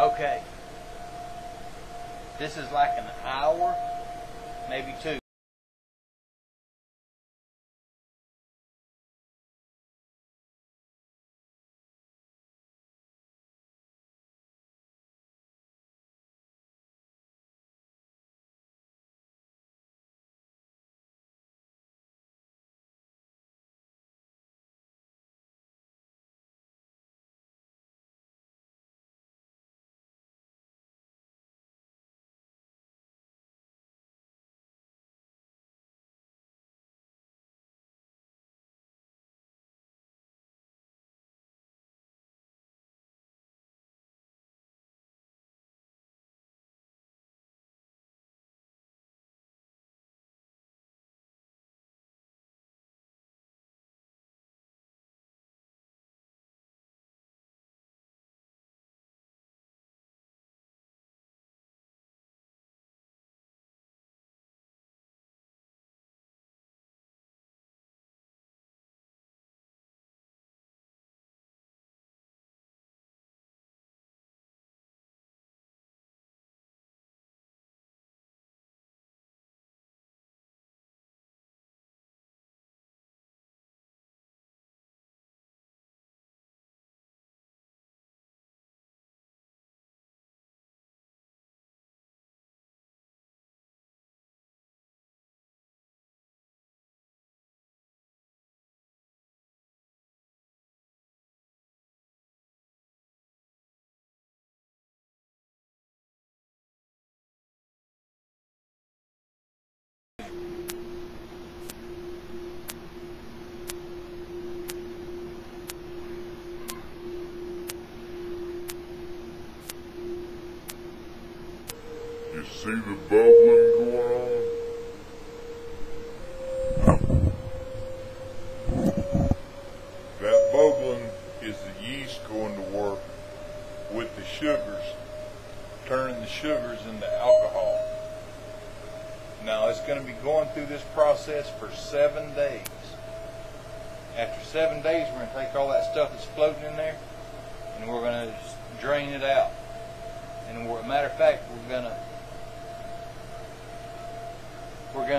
Okay, this is like an hour, maybe two. You see the bubbling going on? That bubbling is the yeast going to work with the sugars, turning the sugars into alcohol. Now it's going to be going through this process for 7 days. After 7 days, we're going to take all that stuff that's floating in there and we're going to drain it out. And matter of fact, we're going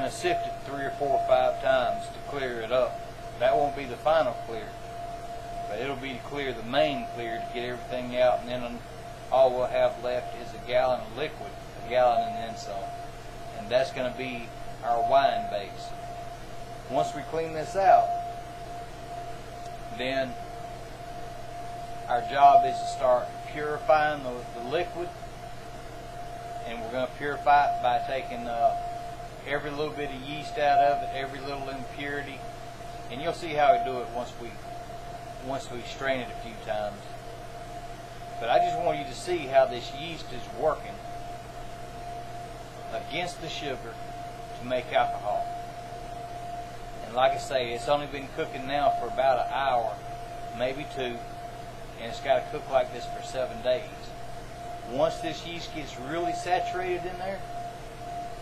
to sift it 3 or 4 or 5 times to clear it up. That won't be the final clear, but it'll be to clear the main clear to get everything out, and then all we'll have left is a gallon of liquid, a gallon and then some. And that's going to be our wine base. Once we clean this out, then our job is to start purifying the liquid, and we're going to purify it by taking every little bit of yeast out of it, every little impurity, and you'll see how we do it once we strain it a few times. But I just want you to see how this yeast is working against the sugar to make alcohol. And like I say, it's only been cooking now for about an hour, maybe 2, and it's got to cook like this for 7 days. Once this yeast gets really saturated in there,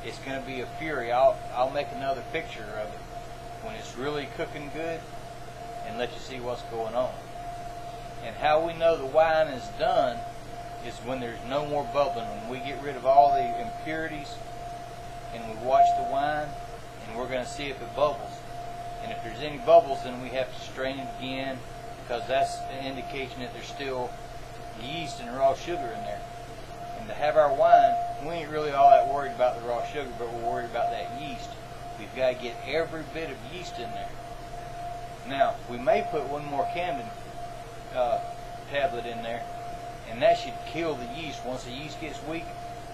it's going to be a fury. I'll make another picture of it when it's really cooking good and let you see what's going on. And how we know the wine is done is when there's no more bubbling, when we get rid of all the impurities and we watch the wine, and we're going to see if it bubbles. And if there's any bubbles, then we have to strain it again, because that's an indication that there's still yeast and raw sugar in there. And to have our wine, we ain't really all that worried about the raw sugar, but we're worried about that yeast. We've got to get every bit of yeast in there. Now, we may put one more Camden tablet in there, and that should kill the yeast. Once the yeast gets weak,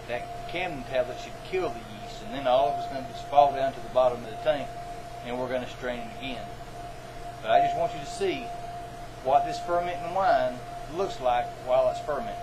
that Camden tablet should kill the yeast, and then all of it's going to just fall down to the bottom of the tank, and we're going to strain it again. But I just want you to see what this fermenting wine looks like while it's fermenting.